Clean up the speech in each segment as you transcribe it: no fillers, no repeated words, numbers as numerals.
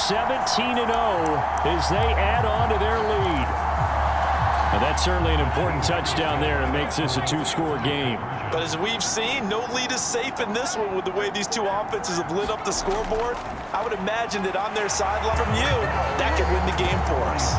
17-0 as they add on to their lead. Now that's certainly an important touchdown there and makes this a two-score game. But as we've seen, no lead is safe in this one with the way these two offenses have lit up the scoreboard. I would imagine that on their sideline from you, that could win the game for us.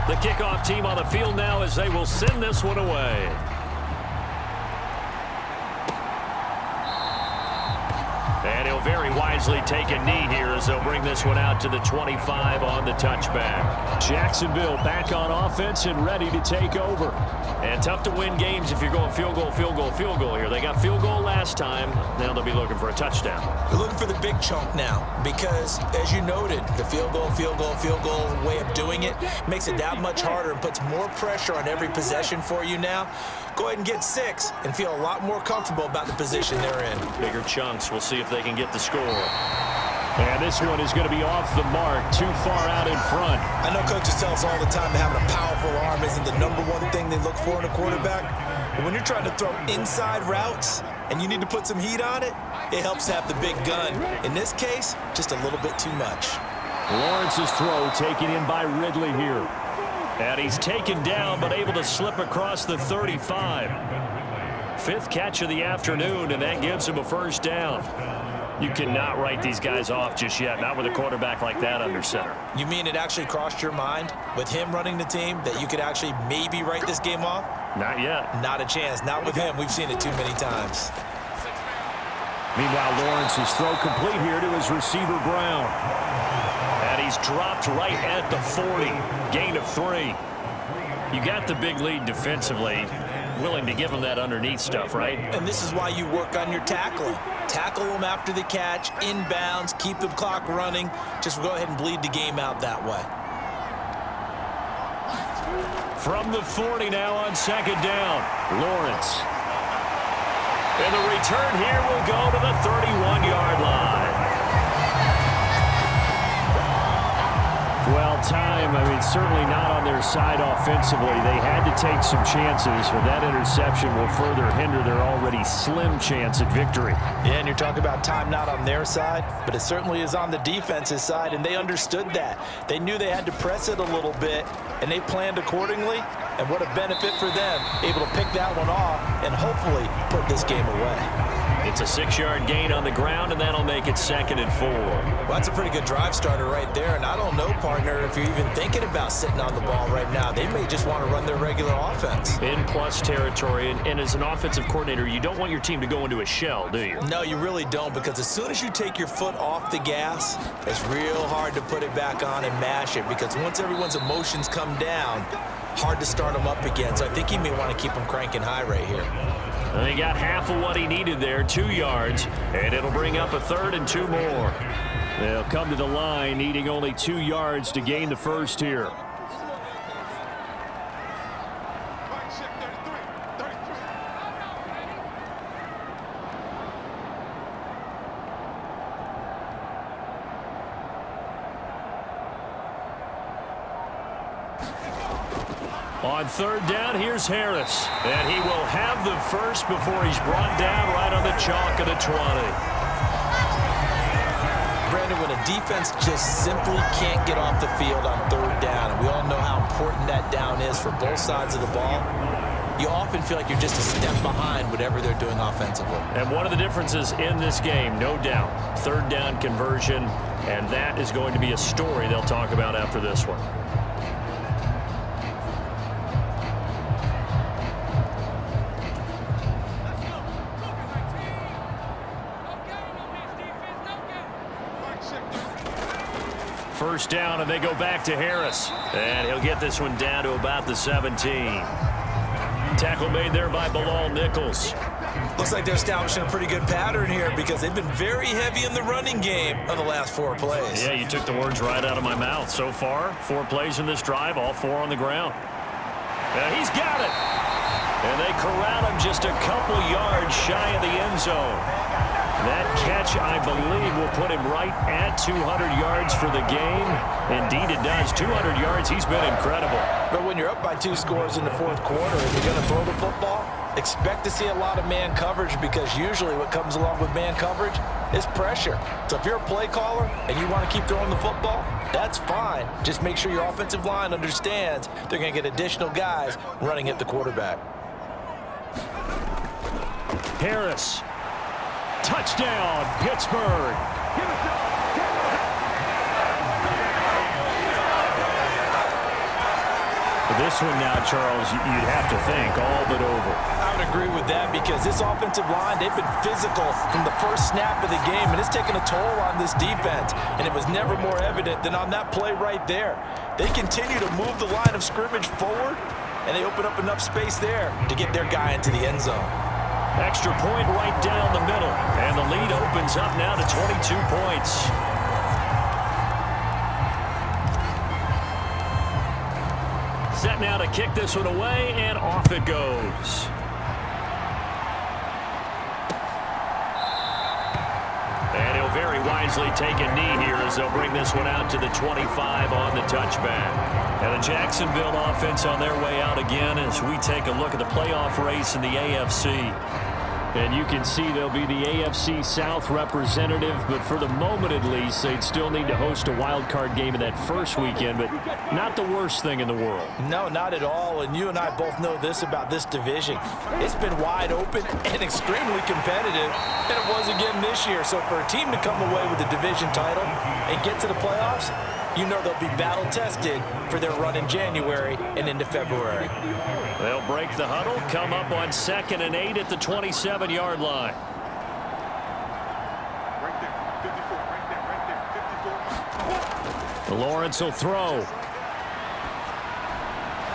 The kickoff team on the field now as they will send this one away. And he'll very wisely take a knee here as they'll bring this one out to the 25 on the touchback. Jacksonville back on offense and ready to take over. And tough to win games if you're going field goal, field goal, field goal here. They got field goal last time. Now they'll be looking for a touchdown. They're looking for the big chunk now because, as you noted, the field goal way of doing it makes it that much harder and puts more pressure on every possession for you now. Go ahead and get 6 and feel a lot more comfortable about the position they're in. Bigger chunks. We'll see if they can get the score. And this one is going to be off the mark, too far out in front. I know coaches tell us all the time that having a powerful arm isn't the #1 thing they look for in a quarterback. But when you're trying to throw inside routes and you need to put some heat on it, it helps to have the big gun. In this case, just a little bit too much. Lawrence's throw taken in by Ridley here. And he's taken down but able to slip across the 35. 5th catch of the afternoon, and that gives him a first down. You cannot write these guys off just yet, not with a quarterback like that under center. You mean it actually crossed your mind with him running the team that you could actually maybe write this game off? Not yet. Not a chance. Not with him. We've seen it too many times. Meanwhile, Lawrence's throw complete here to his receiver, Brown. And he's dropped right at the 40. Gain of 3. You got the big lead defensively. Willing to give him that underneath stuff, right? And this is why you work on your tackling. Tackle them after the catch, inbounds, keep the clock running. Just go ahead and bleed the game out that way. From the 40 now on 2nd down, Lawrence. And the return here will go to the 31-yard line. Well, time, certainly not on their side offensively. They had to take some chances, but that interception will further hinder their already slim chance at victory. Yeah, and you're talking about time not on their side, but it certainly is on the defensive side, and they understood that. They knew they had to press it a little bit, and they planned accordingly, and what a benefit for them, able to pick that one off and hopefully put this game away. It's a 6-yard gain on the ground, and that'll make it 2nd and 4. Well, that's a pretty good drive starter right there, and I don't know, partner, if you're even thinking about sitting on the ball right now. They may just want to run their regular offense. In plus territory, and as an offensive coordinator, you don't want your team to go into a shell, do you? No, you really don't, because as soon as you take your foot off the gas, it's real hard to put it back on and mash it, because once everyone's emotions come down, hard to start them up again. So I think he may want to keep them cranking high right here. And he got half of what he needed there, 2 yards, and it'll bring up a 3rd and 2 more. They'll come to the line needing only 2 yards to gain the first here. On 3rd down, here's Harris. And he will have the first before he's brought down right on the chalk of the 20. Brandon, when a defense just simply can't get off the field on 3rd down, and we all know how important that down is for both sides of the ball, you often feel like you're just a step behind whatever they're doing offensively. And one of the differences in this game, no doubt, 3rd down conversion, and that is going to be a story they'll talk about after this one. first down, and they go back to Harris. And he'll get this one down to about the 17. Tackle made there by Bilal Nichols. Looks like they're establishing a pretty good pattern here because they've been very heavy in the running game on the last 4 plays. Yeah, you took the words right out of my mouth. So far, 4 plays in this drive, all 4 on the ground. He's got it. And they corral him just a couple yards shy of the end zone. That catch, I believe, will put him right at 200 yards for the game. Indeed, it does. 200 yards, he's been incredible. But when you're up by 2 scores in the 4th quarter and you're going to throw the football, expect to see a lot of man coverage because usually what comes along with man coverage is pressure. So if you're a play caller and you want to keep throwing the football, that's fine. Just make sure your offensive line understands they're going to get additional guys running at the quarterback. Harris. Touchdown, Pittsburgh. This one now, Charles, you'd have to think all but over. I would agree with that because this offensive line, they've been physical from the first snap of the game, and it's taken a toll on this defense, and it was never more evident than on that play right there. They continue to move the line of scrimmage forward, and they open up enough space there to get their guy into the end zone. Extra point right down the middle, and the lead opens up now to 22 points. Set now to kick this one away, and off it goes. And he'll very wisely take a knee here as they'll bring this one out to the 25 on the touchback. And the Jacksonville offense on their way out again as we take a look at the playoff race in the AFC. And you can see they'll be the AFC South representative, but for the moment at least, they'd still need to host a wild card game in that first weekend, but not the worst thing in the world. No, not at all, and you and I both know this about this division. It's been wide open and extremely competitive, and it was again this year. So for a team to come away with the division title and get to the playoffs, you know they'll be battle-tested for their run in January and into February. They'll break the huddle, come up on 2nd and 8 at the 27-yard line. Lawrence will throw.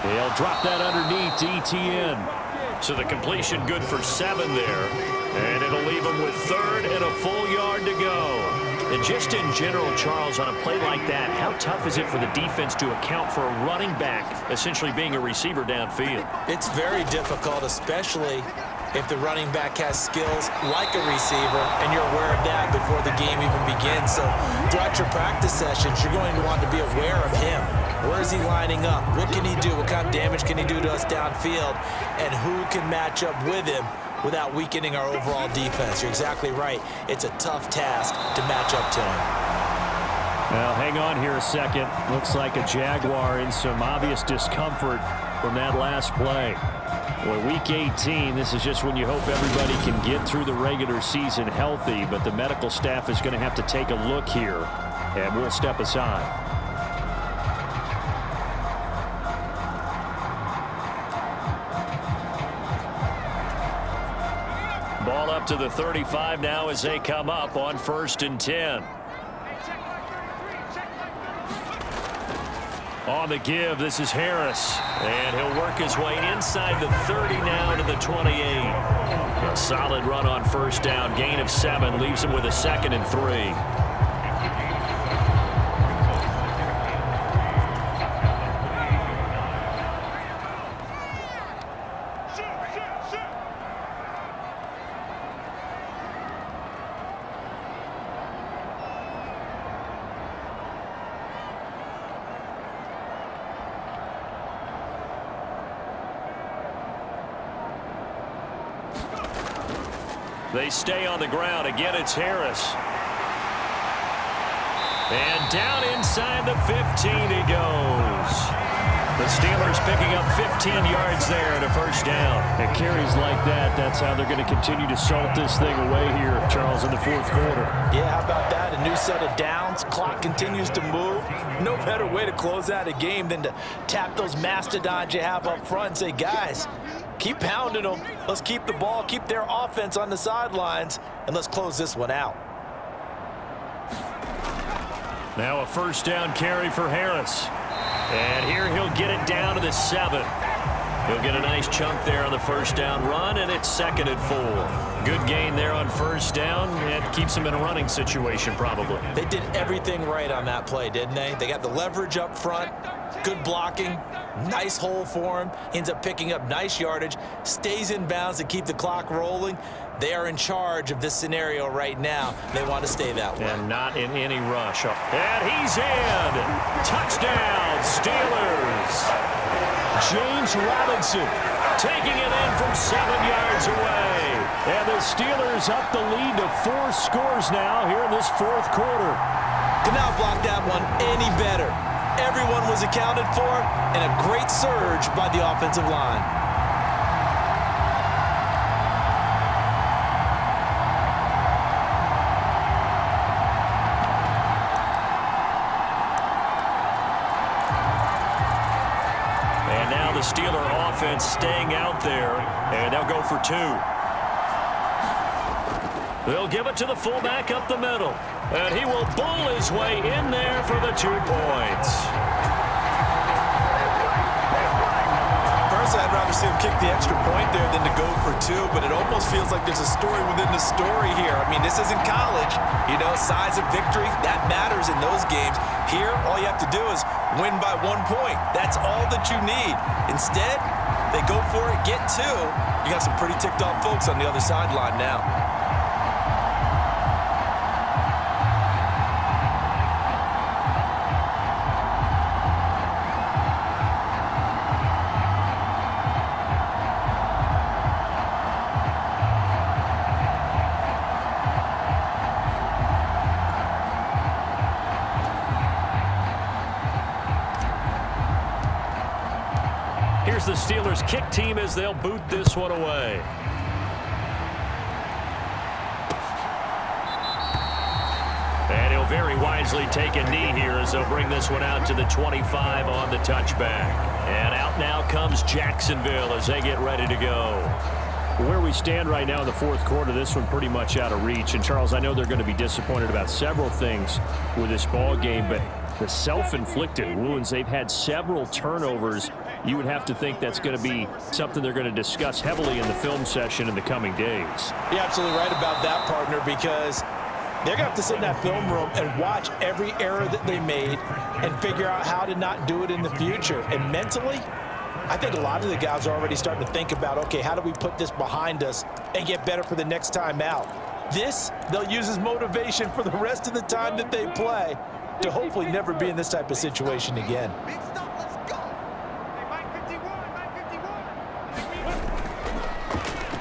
He'll drop that underneath to ETN. So the completion good for 7 there. And it'll leave him with 3rd and a full yard to go. And just in general, Charles, on a play like that, how tough is it for the defense to account for a running back essentially being a receiver downfield? It's very difficult, especially if the running back has skills like a receiver, and you're aware of that before the game even begins. So throughout your practice sessions, you're going to want to be aware of him. Where is he lining up? What can he do? What kind of damage can he do to us downfield? And who can match up with him without weakening our overall defense? You're exactly right. It's a tough task to match up to him. Now, hang on here a second. Looks like a Jaguar in some obvious discomfort from that last play. Well, week 18, this is just when you hope everybody can get through the regular season healthy, but the medical staff is going to have to take a look here, and we'll step aside. Ball up to the 35 now as they come up on 1st and 10. On the give, this is Harris. And he'll work his way inside the 30 now to the 28. A solid run on 1st down. Gain of 7 leaves him with a 2nd and 3. They stay on the ground. Again, it's Harris. And down inside the 15 he goes. The Steelers picking up 15 yards there at a 1st down. And carries like that, that's how they're going to continue to salt this thing away here, Charles, in the 4th quarter. Yeah, how about that? A new set of downs. Clock continues to move. No better way to close out a game than to tap those mastodons you have up front and say, guys, keep pounding them. Let's keep the ball, keep their offense on the sidelines, and let's close this one out. Now a first down carry for Harris. And here he'll get it down to the 7. He'll get a nice chunk there on the first down run, and it's 2nd and 4. Good gain there on first down. It keeps him in a running situation probably. They did everything right on that play, didn't they? They got the leverage up front, good blocking, nice hole for him. He ends up picking up nice yardage, stays in bounds to keep the clock rolling. They are in charge of this scenario right now. They want to stay that way. And not in any rush. And he's in. Touchdown, Steelers. James Robinson taking it in from 7 yards away. And the Steelers up the lead to 4 scores now here in this 4th quarter. Could not block that one any better. Everyone was accounted for, and a great surge by the offensive line. The Steeler offense staying out there, and they'll go for 2. They'll give it to the fullback up the middle, and he will bull his way in there for the 2 points. Personally, I'd rather see him kick the extra point there than to go for 2, but it almost feels like there's a story within the story here. I mean, this isn't college. You know, size of victory, that matters in those games. Here, all you have to do is win by 1 point. That's all that you need. Instead, they go for it, get 2. You got some pretty ticked off folks on the other sideline now. Here's the Steelers kick team as they'll boot this one away. And he'll very wisely take a knee here as they'll bring this one out to the 25 on the touchback. And out now comes Jacksonville as they get ready to go. Where we stand right now in the 4th quarter, this one pretty much out of reach. And, Charles, I know they're going to be disappointed about several things with this ball game, but the self-inflicted wounds, they've had several turnovers. You would have to think that's going to be something they're going to discuss heavily in the film session in the coming days. You're absolutely right about that, partner, because they're going to have to sit in that film room and watch every error that they made and figure out how to not do it in the future. And mentally, I think a lot of the guys are already starting to think about, okay, how do we put this behind us and get better for the next time out? This, they'll use as motivation for the rest of the time that they play to hopefully never be in this type of situation again.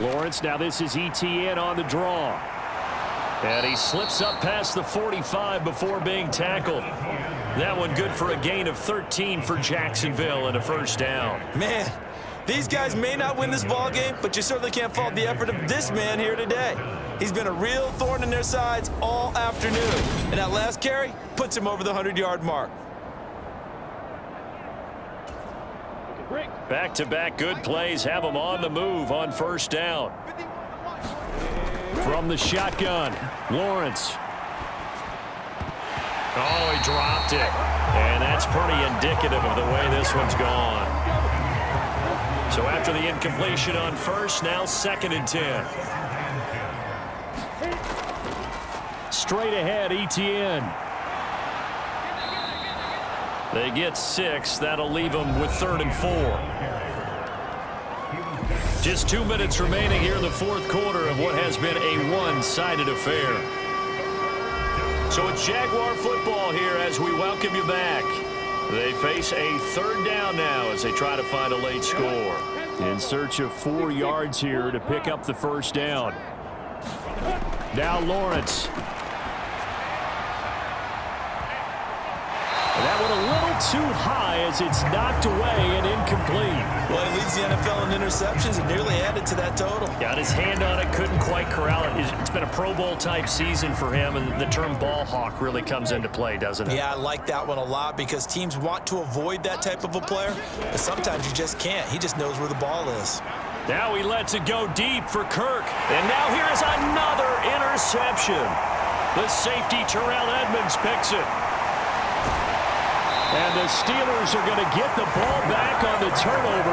Lawrence, now this is ETN on the draw. And he slips up past the 45 before being tackled. That one good for a gain of 13 for Jacksonville and a first down. Man, these guys may not win this ball game, but you certainly can't fault the effort of this man here today. He's been a real thorn in their sides all afternoon. And that last carry puts him over the 100-yard mark. Back-to-back good plays have him on the move on first down. From the shotgun, Lawrence. Oh, he dropped it. And that's pretty indicative of the way this one's gone. So after the incompletion on first, now 2nd and 10. Straight ahead, ETN. They get 6. That'll leave them with 3rd and 4. Just 2 minutes remaining here in the 4th quarter of what has been a one-sided affair. So it's Jaguar football here as we welcome you back. They face a 3rd down now as they try to find a late score. In search of 4 yards here to pick up the first down. Now Lawrence. That one a little too high as it's knocked away and incomplete. Well, he leads the NFL in interceptions and nearly added to that total. Got his hand on it, couldn't quite corral it. It's been a Pro Bowl-type season for him, and the term ball hawk really comes into play, doesn't it? Yeah, I like that one a lot because teams want to avoid that type of a player, but sometimes you just can't. He just knows where the ball is. Now he lets it go deep for Kirk. And now here is another interception. The safety, Terrell Edmonds, picks it. And the Steelers are going to get the ball back on the turnover.